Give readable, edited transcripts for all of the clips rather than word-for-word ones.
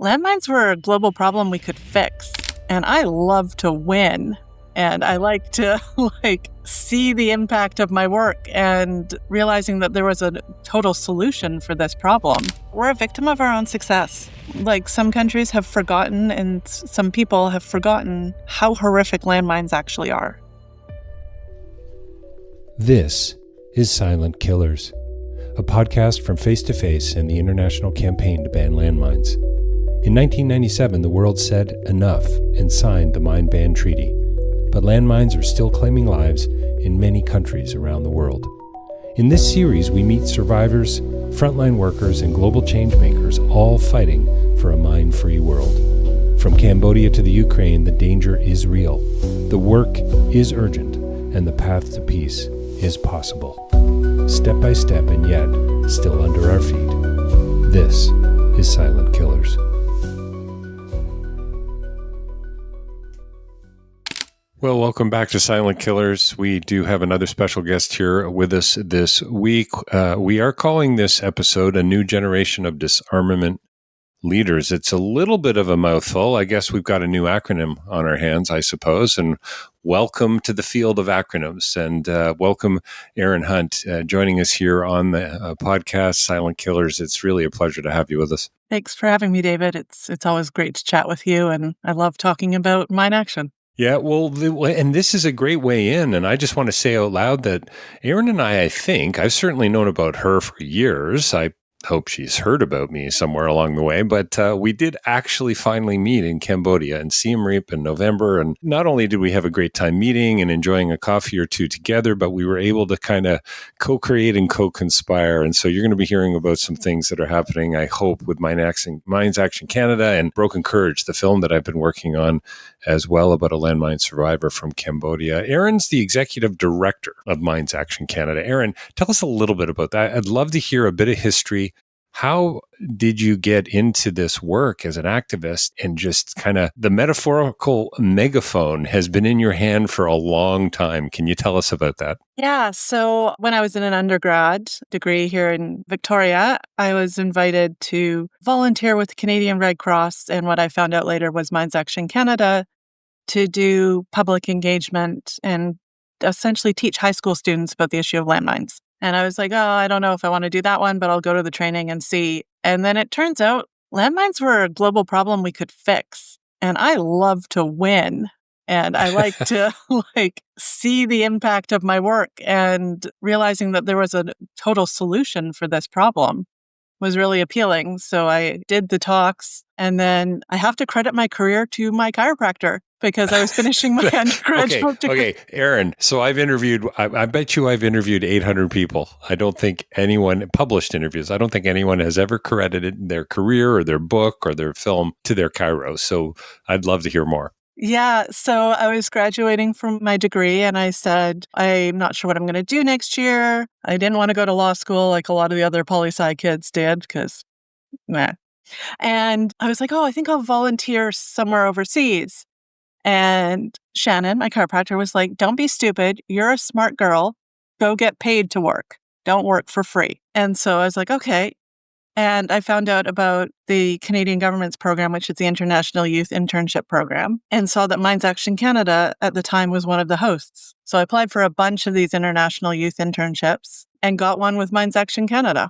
Landmines were a global problem we could fix. And I love to win. And I like to see the impact of my work and realizing that there was a total solution for this problem. We're a victim of our own success. Some countries have forgotten and some people have forgotten how horrific landmines actually are. This is Silent Killers, a podcast from Face to Face and the international campaign to ban landmines. In 1997, the world said enough and signed the Mine Ban Treaty, but landmines are still claiming lives in many countries around the world. In this series, we meet survivors, frontline workers, and global changemakers, all fighting for a mine-free world. From Cambodia to the Ukraine, the danger is real. The work is urgent, and the path to peace is possible. Step by step, and yet still under our feet. This is Silent Killers. Well, welcome back to Silent Killers. We do have another special guest here with us this week. We are calling this episode A New Generation of Disarmament Leaders. It's a little bit of a mouthful. I guess we've got a new acronym on our hands, I suppose. And welcome to the field of acronyms. And welcome, Erin Hunt, joining us here on the podcast, Silent Killers. It's really a pleasure to have you with us. Thanks for having me, David. It's always great to chat with you, and I love talking about mine action. Yeah, well, and this is a great way in, and I just want to say out loud that Erin and I think, I've certainly known about her for years. I hope she's heard about me somewhere along the way, but we did actually finally meet in Cambodia in Siem Reap in November, and not only did we have a great time meeting and enjoying a coffee or two together, but we were able to kind of co-create and co-conspire, and so you're going to be hearing about some things that are happening, I hope, with Mines Action Canada and Broken Courage, the film that I've been working on as well about a landmine survivor from Cambodia. Erin's the executive director of Mines Action Canada. Erin, tell us a little bit about that. I'd love to hear a bit of history. How did you get into this work as an activist, and just kind of the metaphorical megaphone has been in your hand for a long time? Can you tell us about that? Yeah. So when I was in an undergrad degree here in Victoria, I was invited to volunteer with the Canadian Red Cross, and what I found out later was Mines Action Canada, to do public engagement and essentially teach high school students about the issue of landmines. And I was like, oh, I don't know if I want to do that one, but I'll go to the training and see. And then it turns out landmines were a global problem we could fix. And I love to win. And I like to see the impact of my work, and realizing that there was a total solution for this problem was really appealing. So I did the talks, and then I have to credit my career to my chiropractor, because I was finishing my undergraduate degree. Okay, Erin, so I bet you I've interviewed 800 people. I don't think anyone, published interviews, I don't think anyone has ever credited their career or their book or their film to their chiro. So I'd love to hear more. Yeah, so I was graduating from my degree, and I said, I'm not sure what I'm going to do next year. I didn't want to go to law school like a lot of the other poli-sci kids did, because And I was like, I think I'll volunteer somewhere overseas. And Shannon, my chiropractor, was like, don't be stupid. You're a smart girl. Go get paid to work. Don't work for free. And so I was like, okay. And I found out about the Canadian government's program, which is the International Youth Internship Program, and saw that Mines Action Canada at the time was one of the hosts. So I applied for a bunch of these international youth internships and got one with Mines Action Canada.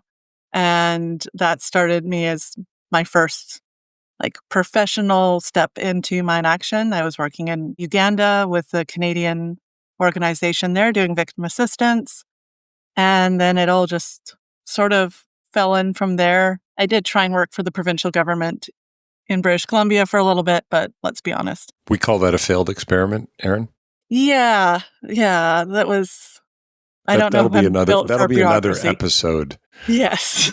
And that started me as my first professional step into mine action. I was working in Uganda with the Canadian organization there doing victim assistance. And then it all just sort of fell in from there. I did try and work for the provincial government in British Columbia for a little bit, but let's be honest. We call that a failed experiment, Erin? Yeah. That was, I don't know if I'm built for bureaucracy. Another episode. Yes.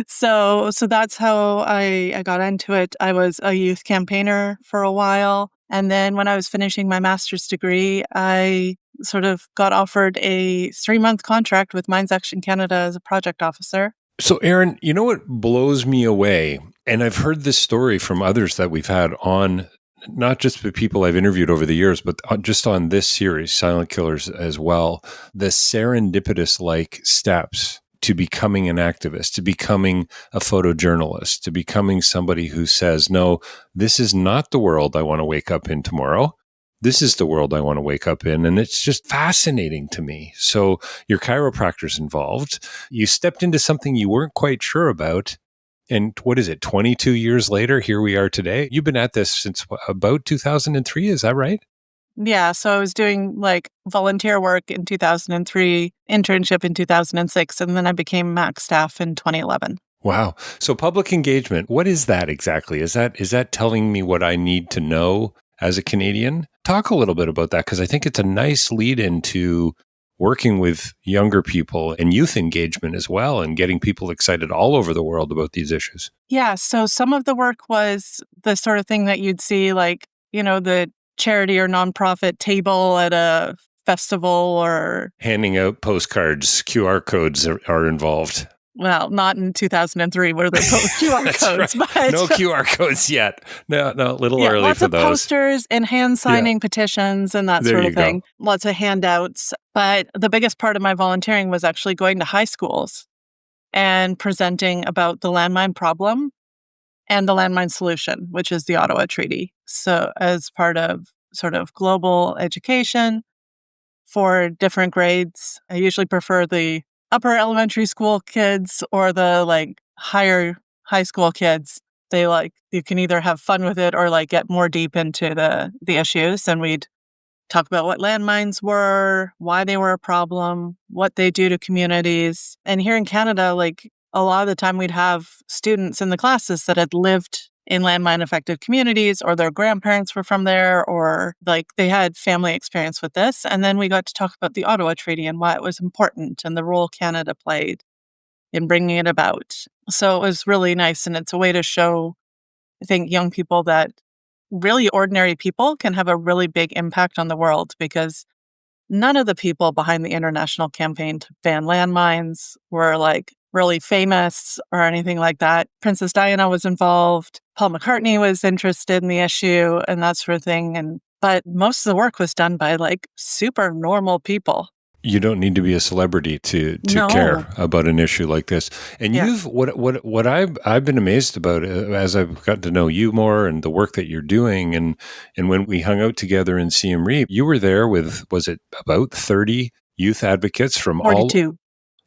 So that's how I got into it. I was a youth campaigner for a while. And then when I was finishing my master's degree, I sort of got offered a 3-month contract with Mines Action Canada as a project officer. So, Erin, you know what blows me away? And I've heard this story from others that we've had on, not just the people I've interviewed over the years, but just on this series, Silent Killers as well, the serendipitous-like steps to becoming an activist, to becoming a photojournalist, to becoming somebody who says, no, this is not the world I want to wake up in tomorrow. This is the world I want to wake up in. And it's just fascinating to me. So your chiropractor's involved. You stepped into something you weren't quite sure about. And what is it, 22 years later, here we are today. You've been at this since about 2003, is that right? Yeah, so I was doing like volunteer work in 2003, internship in 2006, and then I became MAC staff in 2011. Wow. So public engagement, what is that exactly? Is that telling me what I need to know as a Canadian? Talk a little bit about that, because I think it's a nice lead into working with younger people and youth engagement as well, and getting people excited all over the world about these issues. Yeah, so some of the work was the sort of thing that you'd see, like, the charity or nonprofit table at a festival, or Handing out postcards, QR codes are involved. well, not in 2003 where they put QR That's codes, right. but No QR codes yet. No, a little yeah, early lots for of those. posters and hand signing petitions and that There sort you of go. thing. Lots of handouts. But the biggest part of my volunteering was actually going to high schools and presenting about the landmine problem and the landmine solution, which is the Ottawa Treaty. So, as part of sort of global education for different grades, I usually prefer the upper elementary school kids or the like higher high school kids. They you can either have fun with it or like get more deep into the issues. And we'd talk about what landmines were, why they were a problem, what they do to communities. And here in Canada, like a lot of the time we'd have students in the classes that had lived in landmine affected communities, or their grandparents were from there, or like they had family experience with this. And then we got to talk about the Ottawa Treaty and why it was important and the role Canada played in bringing it about. So it was really nice. And it's a way to show, I think, young people that really ordinary people can have a really big impact on the world, because none of the people behind the international campaign to ban landmines were like really famous or anything like that. Princess Diana was involved. Paul McCartney was interested in the issue and that sort of thing. But most of the work was done by like super normal people. You don't need to be a celebrity to No. care about an issue like this. And Yeah. you've what I've been amazed about as I've gotten to know you more and the work that you're doing, and when we hung out together in Siem Reap, you were there with, was it about 30 youth advocates from 42.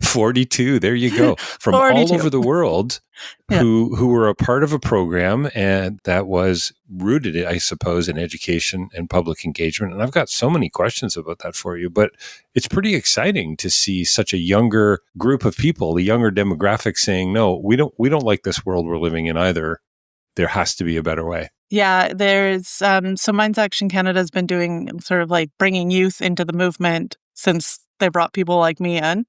42, there you go, from 42. all over the world, Yeah. who were a part of a program and that was rooted, I suppose, in education and public engagement. And I've got so many questions about that for you, but it's pretty exciting to see such a younger group of people, a younger demographic, saying, no, we don't like this world we're living in either. There has to be a better way. Yeah, there's so Minds Action Canada has been doing sort of like bringing youth into the movement since they brought people like me in.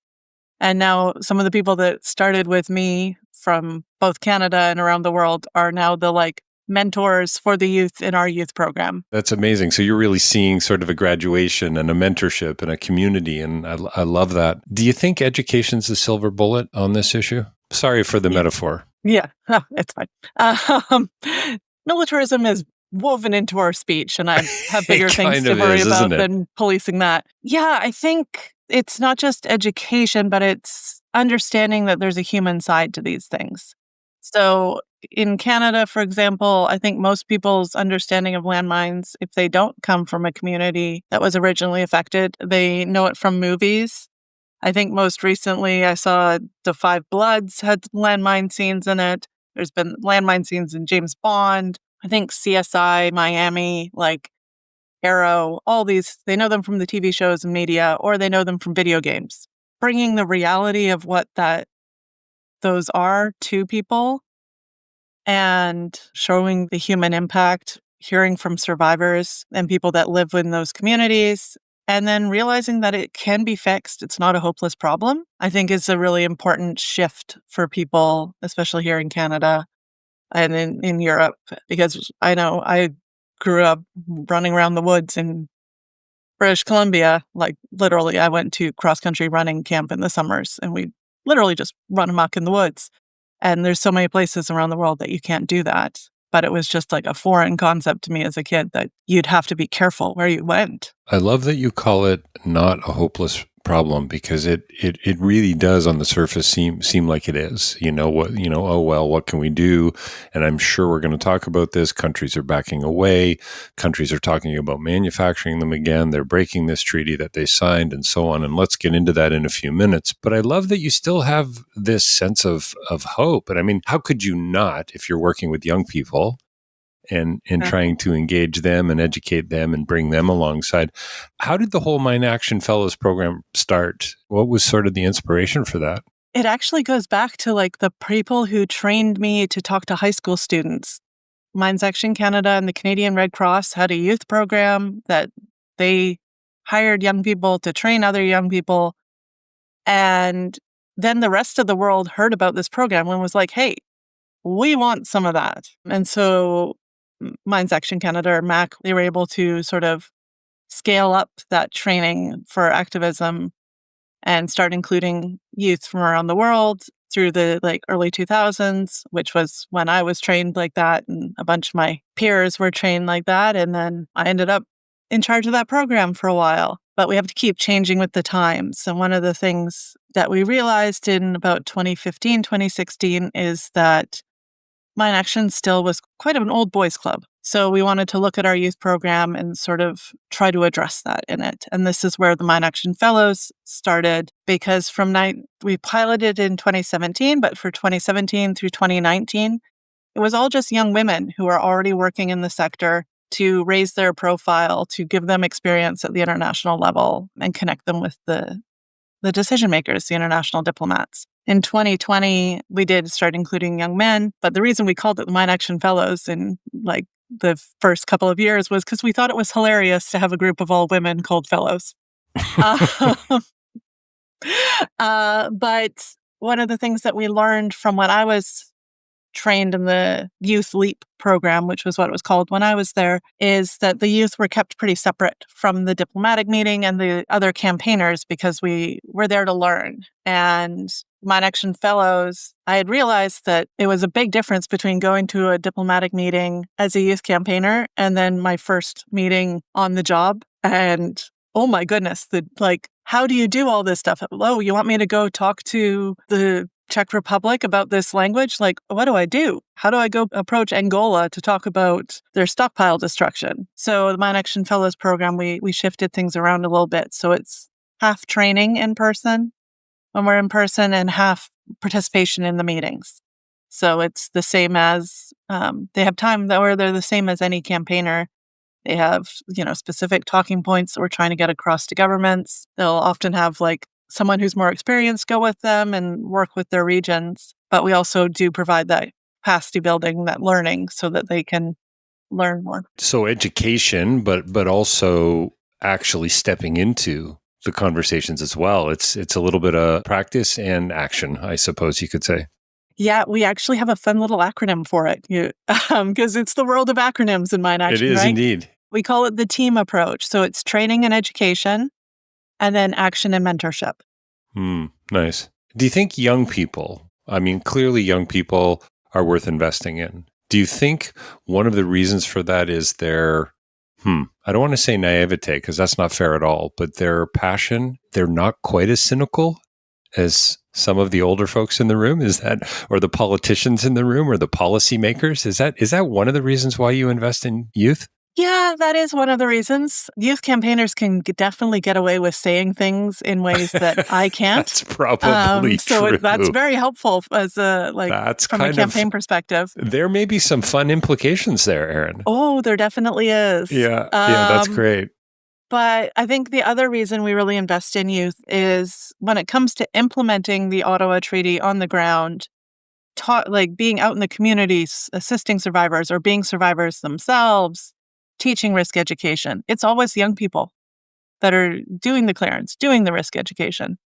And now some of the people that started with me from both Canada and around the world are now the like mentors for the youth in our youth program. That's amazing. So you're really seeing sort of a graduation and a mentorship and a community. And I love that. Do you think education's the silver bullet on this issue? Sorry for the metaphor. Yeah, it's fine. Militarism is woven into our speech, and I have bigger things to worry about than policing that. Yeah, I think it's not just education, but it's understanding that there's a human side to these things. So in Canada, for example, I think most people's understanding of landmines, if they don't come from a community that was originally affected, they know it from movies. I think most recently I saw The Five Bloods had landmine scenes in it. There's been landmine scenes in James Bond. I think CSI, Miami, like Arrow, all these, they know them from the TV shows and media, or they know them from video games. Bringing the reality of what those are to people and showing the human impact, hearing from survivors and people that live in those communities, and then realizing that it can be fixed. It's not a hopeless problem, I think is a really important shift for people, especially here in Canada and in Europe, because I know I grew up running around the woods in British Columbia. Like literally, I went to cross-country running camp in the summers and we literally just run amok in the woods. And there's so many places around the world that you can't do that. But it was just like a foreign concept to me as a kid that you'd have to be careful where you went. I love that you call it not a hopeless problem, because it really does on the surface seem like it is. Oh well, what can we do? And I'm sure we're going to talk about this. Countries are backing away. Countries are talking about manufacturing them again. They're breaking this treaty that they signed, and so on. And let's get into that in a few minutes. But I love that you still have this sense of hope. And I mean, how could you not if you're working with young people and trying to engage them and educate them and bring them alongside? How did the whole Mine Action Fellows program start? What was sort of the inspiration for that? It actually goes back to like the people who trained me to talk to high school students. Mines Action Canada and the Canadian Red Cross had a youth program that they hired young people to train other young people. And then the rest of the world heard about this program and was like, hey, we want some of that. And so Mines Action Canada, or MAC, they were able to sort of scale up that training for activism and start including youth from around the world through the early 2000s, which was when I was trained like that, and a bunch of my peers were trained like that. And then I ended up in charge of that program for a while. But we have to keep changing with the times. And one of the things that we realized in about 2015, 2016 is that Mine Action still was quite an old boys club. So we wanted to look at our youth program and sort of try to address that in it. And this is where the Mine Action Fellows started, because we piloted in 2017, but for 2017 through 2019, it was all just young women who are already working in the sector to raise their profile, to give them experience at the international level and connect them with the decision makers, the international diplomats. In 2020, we did start including young men, but the reason we called it the Mine Action Fellows in the first couple of years was because we thought it was hilarious to have a group of all women called fellows. But one of the things that we learned from when I was trained in the Youth Leap program, which was what it was called when I was there, is that the youth were kept pretty separate from the diplomatic meeting and the other campaigners because we were there to learn. And Mine Action Fellows, I had realized that it was a big difference between going to a diplomatic meeting as a youth campaigner and then my first meeting on the job. And oh my goodness, how do you do all this stuff? Oh, you want me to go talk to the Czech Republic about this language? What do I do? How do I go approach Angola to talk about their stockpile destruction? So the Mine Action Fellows program, we shifted things around a little bit. So it's half training in person when we're in person and half participation in the meetings. So it's the same as, they have time where they're the same as any campaigner. They have, specific talking points that we're trying to get across to governments. They'll often have someone who's more experienced go with them and work with their regions. But we also do provide that capacity building, that learning, so that they can learn more. So education, but also actually stepping into the conversations as well. It's a little bit of practice and action, I suppose you could say. Yeah, we actually have a fun little acronym for it, because it's the world of acronyms in Mine Action, It is right? indeed. We call it the team approach. So it's training and education, and then action and mentorship. Nice. Do you think young people, clearly young people are worth investing in. Do you think one of the reasons for that is their, I don't want to say naivete because that's not fair at all, but their passion, they're not quite as cynical as some of the older folks in the room? Is that, or the politicians in the room, or the policymakers? Is that one of the reasons why you invest in youth? Yeah, that is one of the reasons. Youth campaigners can definitely get away with saying things in ways that I can't. That's probably so true. That's very helpful as from a campaign perspective. There may be some fun implications there, Erin. Oh, there definitely is. Yeah, that's great. But I think the other reason we really invest in youth is when it comes to implementing the Ottawa Treaty on the ground, being out in the communities, assisting survivors or being survivors themselves, teaching risk education. It's always young people that are doing the clearance, doing the risk education.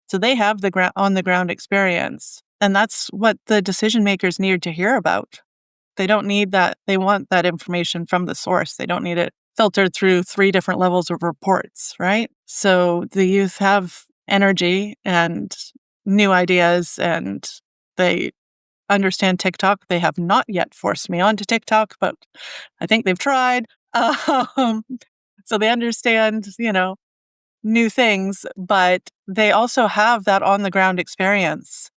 So they have the on the ground experience. And that's what the decision makers need to hear about. They don't need that. They want that information from the source. They don't need it filtered through 3 different levels of reports, right? So the youth have energy and new ideas, and they understand TikTok. They have not yet forced me onto TikTok, but I think they've tried. So they understand, new things, but they also have that on the ground experience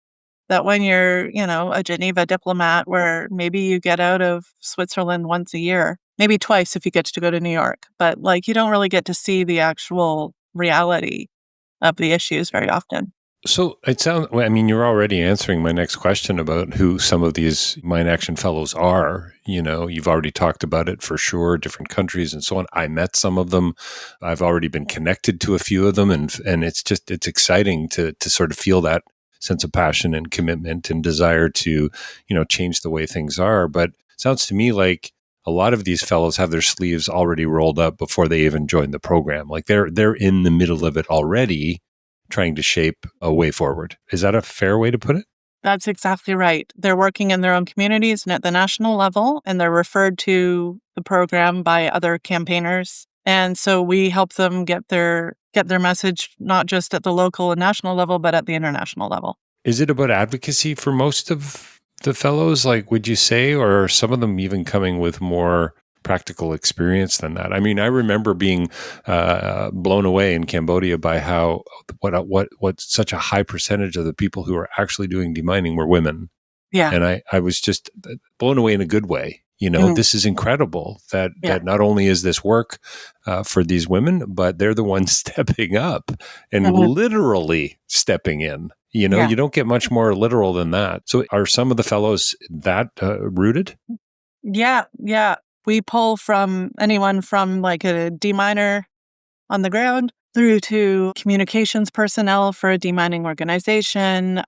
that when you're, a Geneva diplomat where maybe you get out of Switzerland once a year, maybe twice if you get to go to New York, but like you don't really get to see the actual reality of the issues very often. So it sounds, I mean, you're already answering my next question about who some of these Mine Action Fellows are. You've already talked about it for sure, different countries and so on. I met some of them. I've already been connected to a few of them. And it's exciting to sort of feel that sense of passion and commitment and desire to, change the way things are. But it sounds to me like a lot of these fellows have their sleeves already rolled up before they even join the program. Like they're in the middle of it already, trying to shape a way forward. Is that a fair way to put it? That's exactly right. They're working in their own communities and at the national level, and they're referred to the program by other campaigners. And so we help them get their message not just at the local and national level, but at the international level. Is it about advocacy for most of the fellows, like, would you say, or are some of them even coming with more practical experience than that? I mean, I remember being blown away in Cambodia by how what such a high percentage of the people who were actually doing demining were women. Yeah. And I was just blown away in a good way. This is incredible that not only is this work for these women, but they're the ones stepping up and literally stepping in. You don't get much more literal than that. So are some of the fellows that rooted? Yeah. We pull from anyone from like a deminer on the ground through to communications personnel for a demining organization,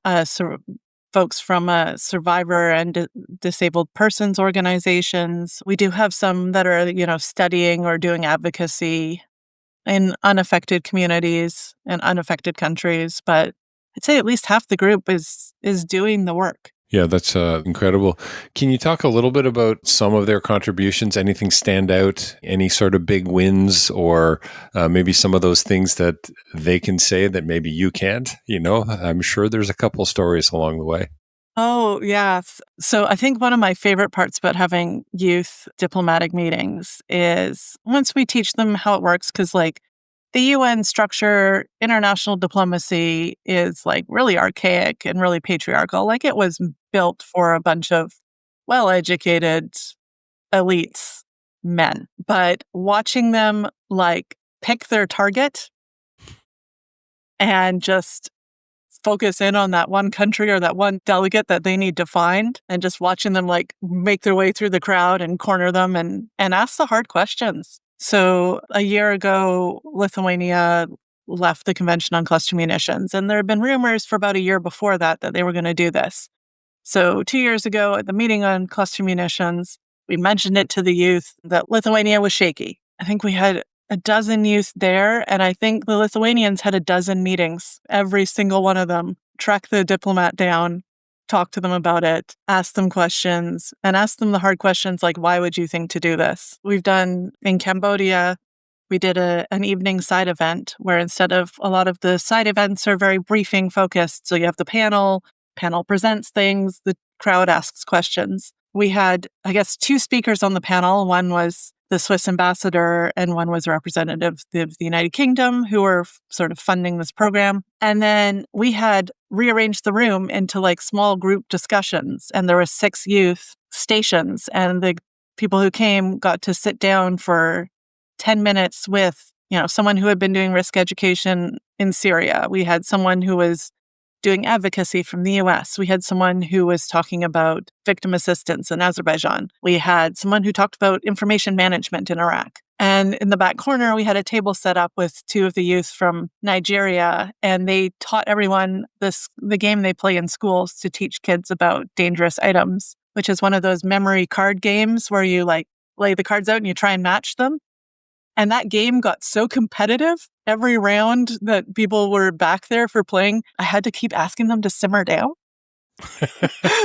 folks from survivor and disabled persons organizations. We do have some that are, studying or doing advocacy in unaffected communities and unaffected countries, but I'd say at least half the group is doing the work. Yeah, that's incredible. Can you talk a little bit about some of their contributions? Anything stand out? Any sort of big wins, or maybe some of those things that they can say that maybe you can't? I'm sure there's a couple stories along the way. Oh, yeah. So I think one of my favorite parts about having youth diplomatic meetings is once we teach them how it works, because like the UN structure, international diplomacy is like really archaic and really patriarchal. Like it was built for a bunch of well-educated elites, men. But watching them like pick their target and just focus in on that one country or that one delegate that they need to find, and just watching them like make their way through the crowd and corner them and ask the hard questions. So a year ago, Lithuania left the Convention on Cluster Munitions, and there had been rumors for about a year before that they were going to do this. So 2 years ago at the meeting on cluster munitions, we mentioned it to the youth that Lithuania was shaky. I think we had a dozen youth there, and I think the Lithuanians had a dozen meetings, every single one of them. Track the diplomat down, talk to them about it, ask them questions, and ask them the hard questions like, why would you think to do this? We've done in Cambodia, we did an evening side event where instead of a lot of the side events are very briefing focused. So you have the panel presents things, the crowd asks questions. We had, I guess, two speakers on the panel. One was the Swiss ambassador, and one was a representative of the United Kingdom who were sort of funding this program. And then we had rearranged the room into like small group discussions, and there were 6 youth stations, and the people who came got to sit down for 10 minutes with, someone who had been doing risk education in Syria. We had someone who was doing advocacy from the US. We had someone who was talking about victim assistance in Azerbaijan. We had someone who talked about information management in Iraq. And in the back corner, we had a table set up with 2 of the youth from Nigeria, and they taught everyone the game they play in schools to teach kids about dangerous items, which is one of those memory card games where you like lay the cards out and you try and match them. And that game got so competitive, every round that people were back there for playing, I had to keep asking them to simmer down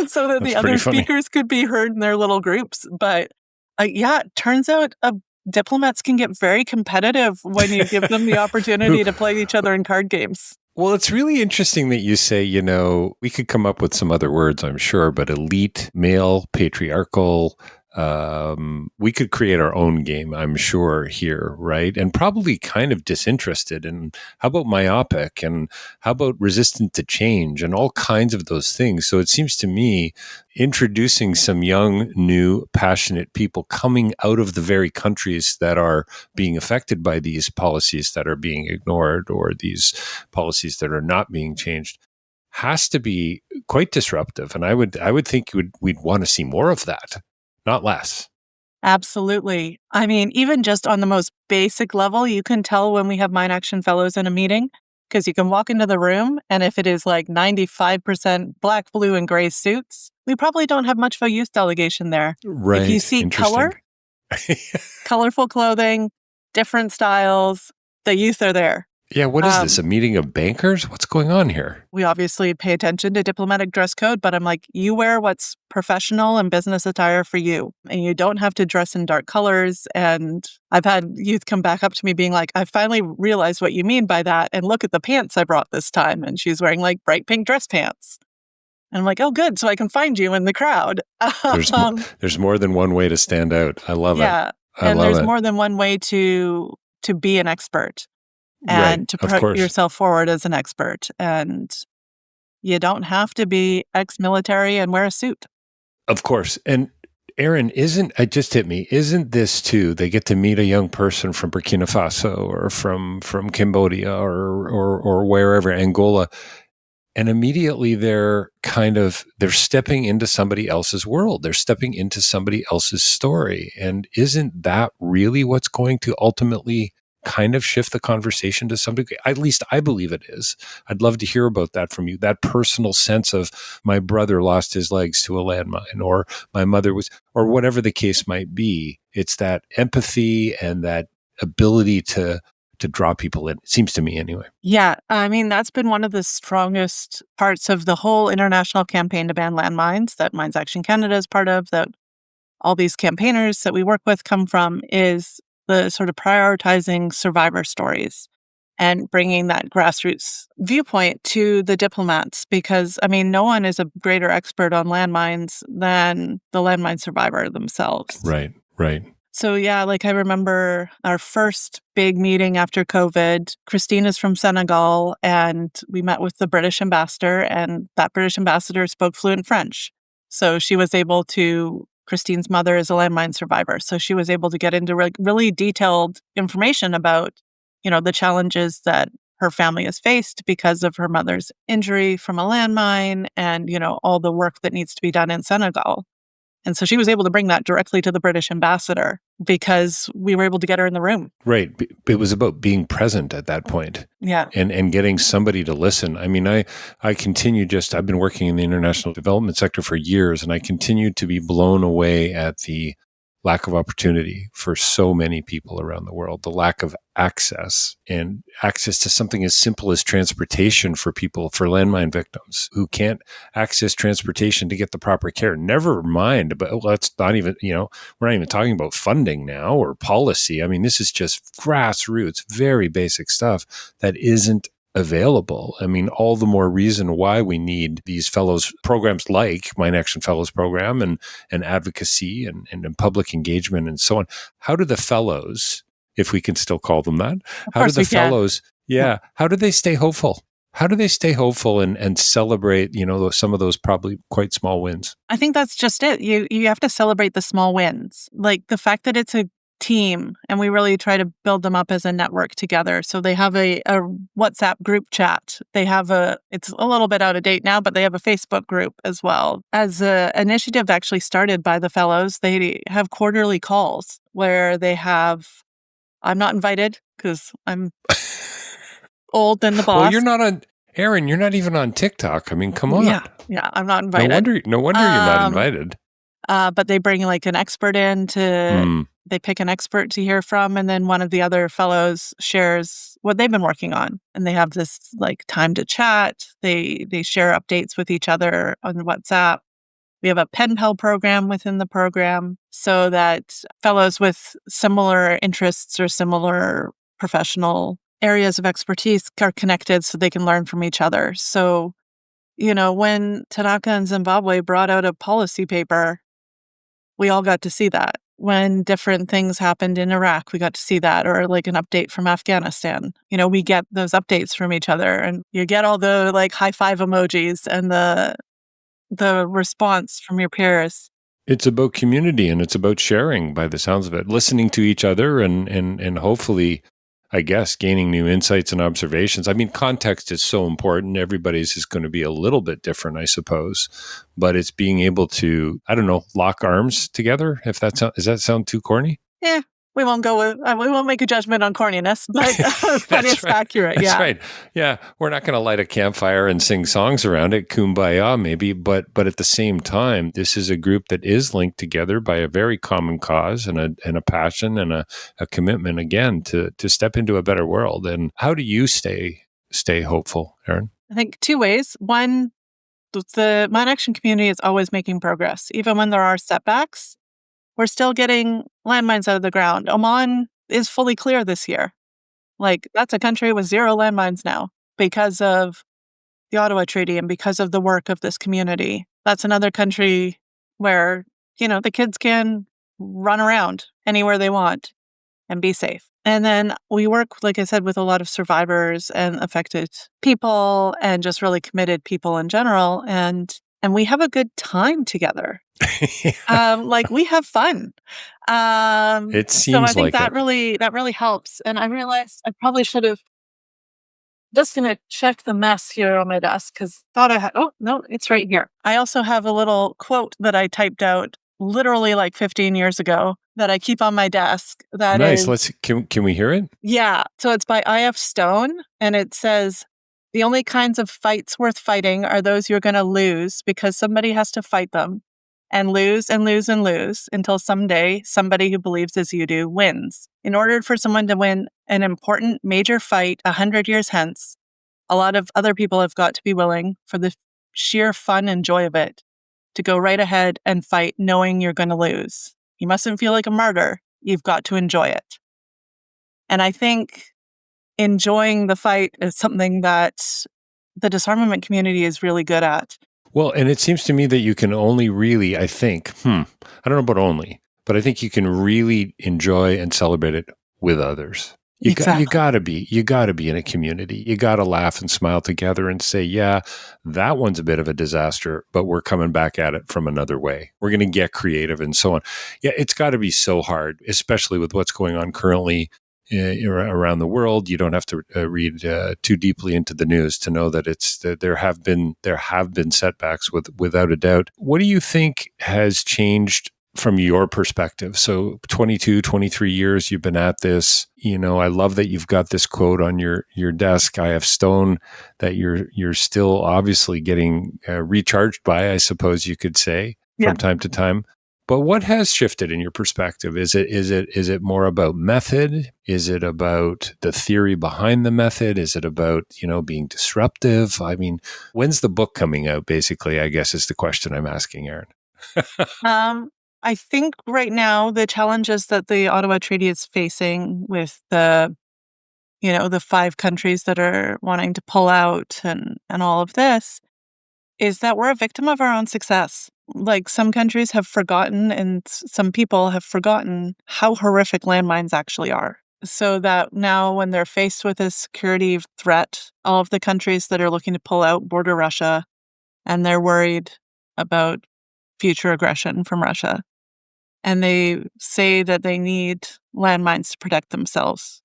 so that the other speakers could be heard in their little groups. But it turns out diplomats can get very competitive when you give them the opportunity to play each other in card games. Well, it's really interesting that you say, we could come up with some other words, I'm sure, but elite, male, patriarchal, we could create our own game, I'm sure, here, right? And probably kind of disinterested. And how about myopic? And how about resistant to change? And all kinds of those things. So it seems to me introducing some young, new, passionate people coming out of the very countries that are being affected by these policies that are being ignored or these policies that are not being changed has to be quite disruptive. And I would think we'd want to see more of that, not less. Absolutely. I mean, even just on the most basic level, you can tell when we have Mind Action Fellows in a meeting because you can walk into the room, and if it is like 95% black, blue, and gray suits, we probably don't have much of a youth delegation there. If you Right. see Interesting. colorful clothing, different styles, the youth are there. Yeah, what is this? A meeting of bankers? What's going on here? We obviously pay attention to diplomatic dress code, but I'm like, you wear what's professional and business attire for you, and you don't have to dress in dark colors. And I've had youth come back up to me being like, I finally realized what you mean by that. And look at the pants I brought this time. And she's wearing like bright pink dress pants. And I'm like, oh, good. So I can find you in the crowd. There's more than one way to stand out. I love it. Yeah. I And love there's it. more than one way to be an expert Right. and to Of put course. yourself forward as an expert. And you don't have to be ex-military and wear a suit. Of course. And Erin, it just hit me, isn't this too, they get to meet a young person from Burkina Faso or from Cambodia or wherever, Angola, and immediately they're stepping into somebody else's world. They're stepping into somebody else's story. And isn't that really what's going to ultimately kind of shift the conversation to some degree? At least I believe it is. I'd love to hear about that from you. That personal sense of my brother lost his legs to a landmine, or my mother was, or whatever the case might be. It's that empathy and that ability to draw people in, it seems to me anyway. Yeah, I mean, that's been one of the strongest parts of the whole international campaign to ban landmines that Mines Action Canada is part of, that all these campaigners that we work with come from, is the sort of prioritizing survivor stories and bringing that grassroots viewpoint to the diplomats. Because, I mean, no one is a greater expert on landmines than the landmine survivor themselves. Right, right. So, yeah, like I remember our first big meeting after COVID. Christine is from Senegal, and we met with the British ambassador, and that British ambassador spoke fluent French. So she was able to, Christine's mother is a landmine survivor. So she was able to get into really detailed information about, the challenges that her family has faced because of her mother's injury from a landmine and, all the work that needs to be done in Senegal. And so she was able to bring that directly to the British ambassador because we were able to get her in the room. Right. It was about being present at that point. Yeah. And getting somebody to listen. I mean, I continue I've been working in the international development sector for years, and I continue to be blown away at the lack of opportunity for so many people around the world, the lack of access to something as simple as transportation for landmine victims who can't access transportation to get the proper care. Never mind, but let's not even, we're not even talking about funding now or policy. I mean, this is just grassroots, very basic stuff that isn't available. I mean, all the more reason why we need these fellows programs like Mind Action Fellows program and advocacy and public engagement and so on. How do the fellows, if we can still call them that, how do the fellows, how do they stay hopeful? How do they stay hopeful and celebrate, some of those probably quite small wins? I think that's just it. You have to celebrate the small wins. Like the fact that it's a team, and we really try to build them up as a network together. So they have a WhatsApp group chat. They have it's a little bit out of date now, but they have a Facebook group as well. As an initiative actually started by the fellows, they have quarterly calls where they have, I'm not invited because I'm old and the boss. Well, you're not on, Erin, you're not even on TikTok. I mean, come on. Yeah, I'm not invited. No wonder you're not invited. But they bring like an expert in they pick an expert to hear from, and then one of the other fellows shares what they've been working on. And they have this like time to chat. They share updates with each other on WhatsApp. We have a pen pal program within the program so that fellows with similar interests or similar professional areas of expertise are connected so they can learn from each other. So, when Tanaka and Zimbabwe brought out a policy paper, we all got to see that. When different things happened in Iraq, we got to see that, or like an update from Afghanistan. We get those updates from each other, and you get all the like high five emojis and the response from your peers. It's about community, and it's about sharing by the sounds of it, listening to each other and hopefully, I guess, gaining new insights and observations. I mean, context is so important. Everybody's is going to be a little bit different, I suppose, but it's being able to, I don't know, lock arms together. If does that sound too corny? Yeah, we won't make a judgment on corniness, but but That's it's right. accurate. That's Yeah. right. Yeah, we're not going to light a campfire and sing songs around it, kumbaya maybe, but at the same time, this is a group that is linked together by a very common cause and a passion and a commitment again to step into a better world. And how do you stay hopeful, Erin? I think two ways. One, the Mine Action community is always making progress, even when there are setbacks. We're still getting landmines out of the ground. Oman is fully clear this year. Like, that's a country with 0 landmines now because of the Ottawa Treaty and because of the work of this community. That's another country where, the kids can run around anywhere they want and be safe. And then we work, like I said, with a lot of survivors and affected people and just really committed people in general. And we have a good time together. Like, we have fun. It So I seems think like that it. really helps. And I realized I probably should have just gonna check the mess here on my desk because thought I had. Oh no, it's right here. I also have a little quote that I typed out literally like 15 years ago that I keep on my desk. That Nice. is, Can we hear it? yeah. So it's by I.F. Stone, and it says, "The only kinds of fights worth fighting are those you're going to lose because somebody has to fight them, and lose and lose and lose until someday somebody who believes as you do wins. In order for someone to win an important major fight 100 years hence, a lot of other people have got to be willing, for the sheer fun and joy of it, to go right ahead and fight knowing you're going to lose. You mustn't feel like a martyr. You've got to enjoy it." And I think enjoying the fight is something that the disarmament community is really good at. Well, and it seems to me that you can only really, I think, I don't know about only, but I think you can really enjoy and celebrate it with others. You Exactly. gotta be in a community. You gotta laugh and smile together and say, yeah, that one's a bit of a disaster, but we're coming back at it from another way. We're going to get creative and so on. Yeah, it's got to be so hard, especially with what's going on currently around the world. You don't have to read too deeply into the news to know that there have been setbacks without a doubt. What do you think has changed from your perspective? So 22, 23 years you've been at this. I love that you've got this quote on your desk, I.F. Stone, that you're still obviously getting recharged by, I suppose you could say, Yeah. from time to time. But what has shifted in your perspective? Is it more about method? Is it about the theory behind the method? Is it about, being disruptive? I mean, when's the book coming out, basically, I guess is the question I'm asking, Erin. I think right now the challenges that the Ottawa Treaty is facing with the 5 countries that are wanting to pull out and all of this is that we're a victim of our own success. Like, some countries have forgotten and some people have forgotten how horrific landmines actually are. So that now when they're faced with a security threat, all of the countries that are looking to pull out border Russia, and they're worried about future aggression from Russia. And they say that they need landmines to protect themselves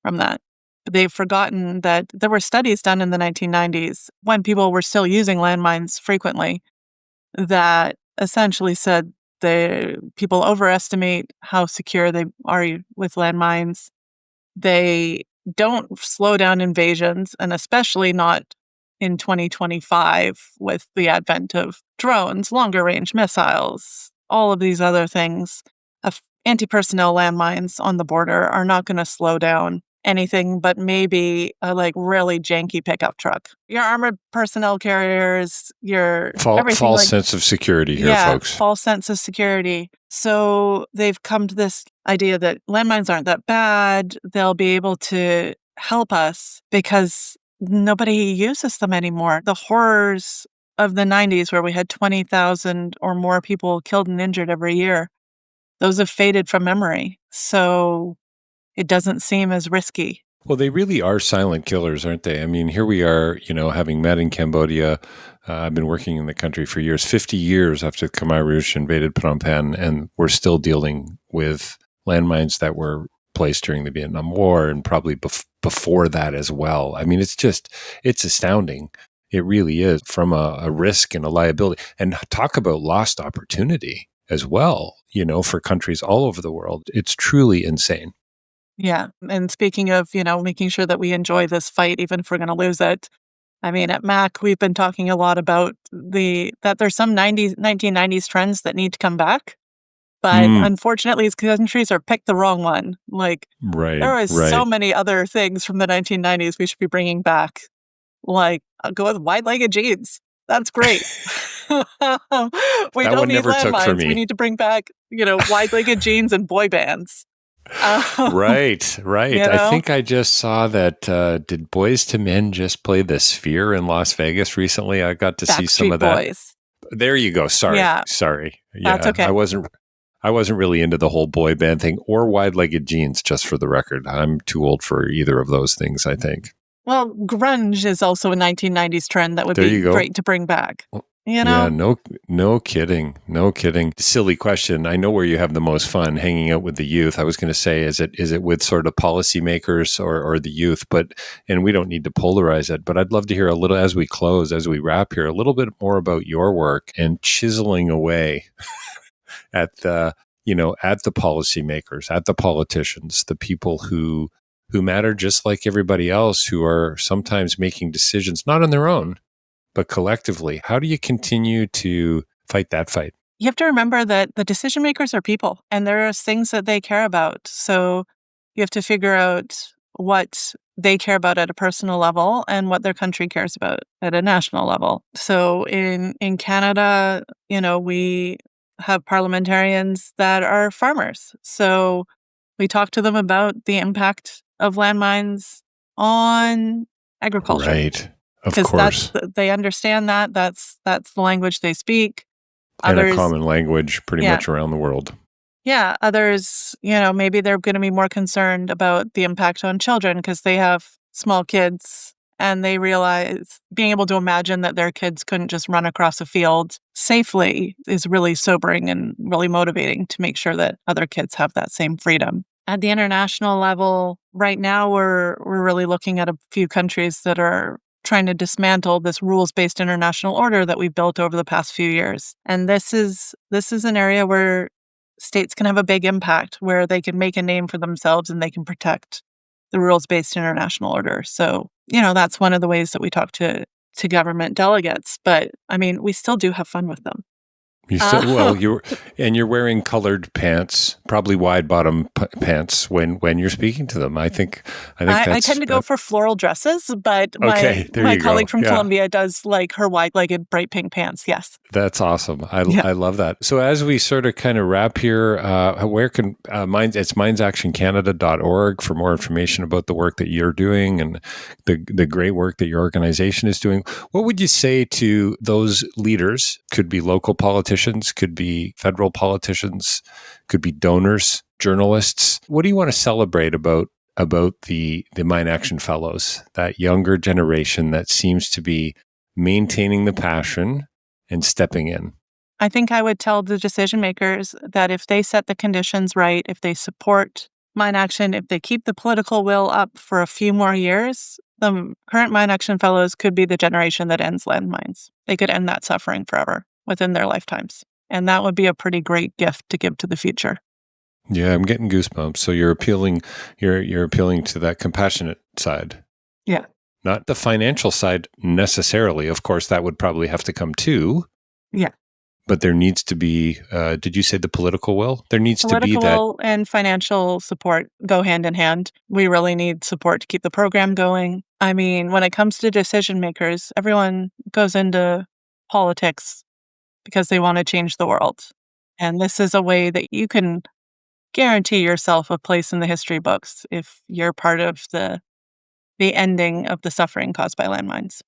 from that. But they've forgotten that there were studies done in the 1990s when people were still using landmines frequently that essentially said the people overestimate how secure they are with landmines. They don't slow down invasions, and especially not in 2025 with the advent of drones, longer range missiles, all of these other things. Anti-personnel landmines on the border are not going to slow down anything but maybe a really janky pickup truck. Your armored personnel carriers, your everything False sense of security here, yeah, folks. false sense of security. So they've come to this idea that landmines aren't that bad. They'll be able to help us because nobody uses them anymore. The horrors of the 90s where we had 20,000 or more people killed and injured every year, those have faded from memory. So it doesn't seem as risky. Well, they really are silent killers, aren't they? I mean, here we are, having met in Cambodia. I've been working in the country for years, 50 years after Khmer Rouge invaded Phnom Penh, and we're still dealing with landmines that were placed during the Vietnam War and probably before that as well. I mean, it's astounding. It really is, from a risk and a liability. And talk about lost opportunity as well, for countries all over the world. It's truly insane. Yeah. And speaking of, making sure that we enjoy this fight, even if we're going to lose it. I mean, at MAC, we've been talking a lot about that there's some 1990s trends that need to come back. But unfortunately, these countries are picked the wrong one. Like, there are so Right. many other things from the 1990s we should be bringing back. Like, I'll go with wide-legged jeans. That's great. We That don't one need never took for landmines. We me. need to bring back, wide-legged jeans and boy bands. Right. You I know? think I just saw that. Did Boys to Men just play the Sphere in Las Vegas recently? I got to see some Backstreet of that. Boys. There you go. Sorry. Yeah, that's Yeah, okay. I wasn't really into the whole boy band thing or wide-legged jeans. Just for the record, I'm too old for either of those things, I think. Well, grunge is also a 1990s trend that would There be you go. great to bring back. You Yeah, know? no kidding. No kidding. Silly question. I know where you have the most fun hanging out with the youth. I was going to say, is it with sort of policymakers or the youth? And we don't need to polarize it, but I'd love to hear a little, as we close, as we wrap here, a little bit more about your work and chiseling away at the policymakers, at the politicians, the people who matter just like everybody else, who are sometimes making decisions, not on their own, but collectively. How do you continue to fight that fight? You have to remember that the decision makers are people and there are things that they care about. So you have to figure out what they care about at a personal level and what their country cares about at a national level. So in Canada, we have parliamentarians that are farmers. So we talk to them about the impact of landmines on agriculture Right. Of because course. they understand that's the language they speak. And a Others, common language pretty yeah, much around the world. yeah. Others, maybe they're going to be more concerned about the impact on children because they have small kids and they realize being able to imagine that their kids couldn't just run across a field safely is really sobering and really motivating to make sure that other kids have that same freedom. At the international level, right now we're really looking at a few countries that are trying to dismantle this rules-based international order that we've built over the past few years. And this is an area where states can have a big impact, where they can make a name for themselves and they can protect the rules-based international order. So, that's one of the ways that we talk to government delegates. But I mean, we still do have fun with them. You said, Uh, well, you're wearing colored pants, probably wide bottom pants when you're speaking to them. I think I tend that's to go for floral dresses, but my okay. There my you go. colleague from Yeah. Colombia does like her wide-legged bright pink pants. Yes. That's awesome. I, Yeah. I love that. So as we sort of kind of wrap here, where can it's mindsactioncanada.org for more information about the work that you're doing and the great work that your organization is doing. What would you say to those leaders? Could be local politicians, could be federal politicians, could be donors, journalists. What do you want to celebrate about the Mind Action Fellows, that younger generation that seems to be maintaining the passion and stepping in? I think I would tell the decision makers that if they set the conditions right, if they support Mine Action, if they keep the political will up for a few more years, the current Mine Action Fellows could be the generation that ends landmines. They could end that suffering forever within their lifetimes. And that would be a pretty great gift to give to the future. Yeah, I'm getting goosebumps. So you're appealing to that compassionate side, Yeah. not the financial side necessarily. Of course, that would probably have to come too. Yeah. But there needs to be. Did you say the political will? There needs to be Political that. will and financial support go hand in hand. We really need support to keep the program going. I mean, when it comes to decision makers, everyone goes into politics because they want to change the world. And this is a way that you can guarantee yourself a place in the history books if you're part of the ending of the suffering caused by landmines.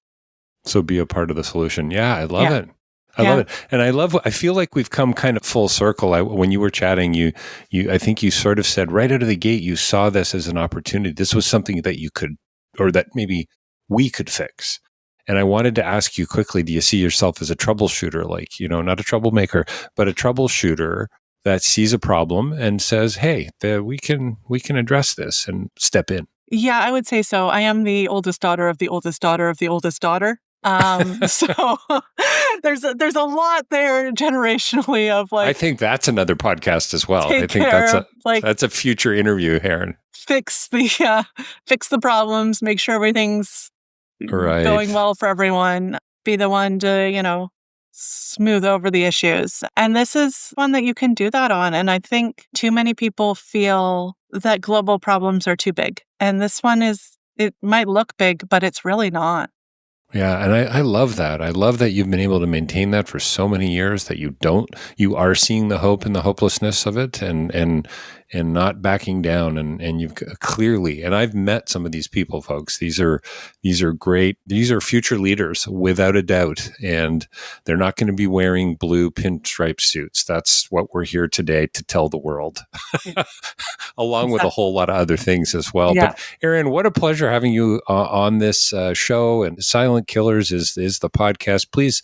So be a part of the solution. Yeah, I love Yeah. it. I love Yeah. it. And I feel like we've come kind of full circle. When you were chatting, I think you sort of said right out of the gate, you saw this as an opportunity. This was something that you could, or that maybe we could fix. And I wanted to ask you quickly, do you see yourself as a troubleshooter? Like, not a troublemaker, but a troubleshooter that sees a problem and says, hey, we can address this and step in. Yeah, I would say so. I am the oldest daughter of the oldest daughter of the oldest daughter. So there's a lot there generationally of I like think that's another podcast as well. I take think care of like that's a future interview, Erin. fix the problems, make sure everything's Right. going well for everyone, be the one to, smooth over the issues. And this is one that you can do that on. And I think too many people feel that global problems are too big. And this one it might look big, but it's really not. Yeah, and I love that. I love that you've been able to maintain that for so many years, that you are seeing the hope and the hopelessness of it, and not backing down. And you've clearly, and I've met some of these people, folks. These are great. These are future leaders without a doubt, and they're not going to be wearing blue pinstripe suits. That's what we're here today to tell the world, along with a whole lot of other things as well. Yeah. But Erin, what a pleasure having you on this show. And Silent Killers is the podcast. Please,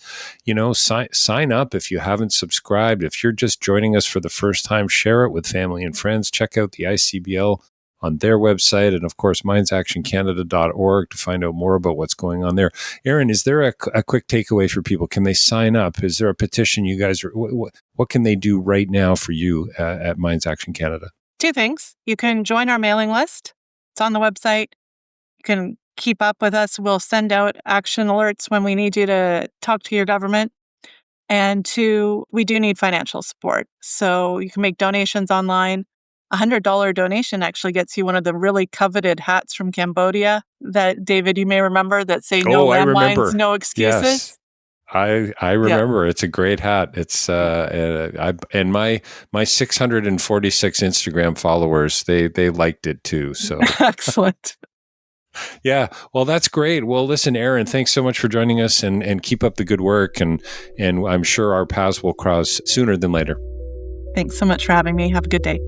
sign up if you haven't subscribed. If you're just joining us for the first time, share it with family and friends. Check out the ICBL on their website, and of course mindsactioncanada.org to find out more about what's going on there. Erin, is there a quick takeaway for people? Can they sign up? Is there a petition you guys are, what can they do right now for you at Minds Action Canada? Two things. You can join our mailing list. It's on the website. You can keep up with us. We'll send out action alerts when we need you to talk to your government. And two, we do need financial support. So you can make donations online. $100 donation actually gets you one of the really coveted hats from Cambodia that, David, you may remember, that say no I landmines, remember. no excuses. Yes. I remember. Yeah. It's a great hat. It's and my 646 Instagram followers, they liked it too. So excellent. Yeah, well, that's great. Well, listen, Erin, thanks so much for joining us, and keep up the good work. And I'm sure our paths will cross sooner than later. Thanks so much for having me. Have a good day.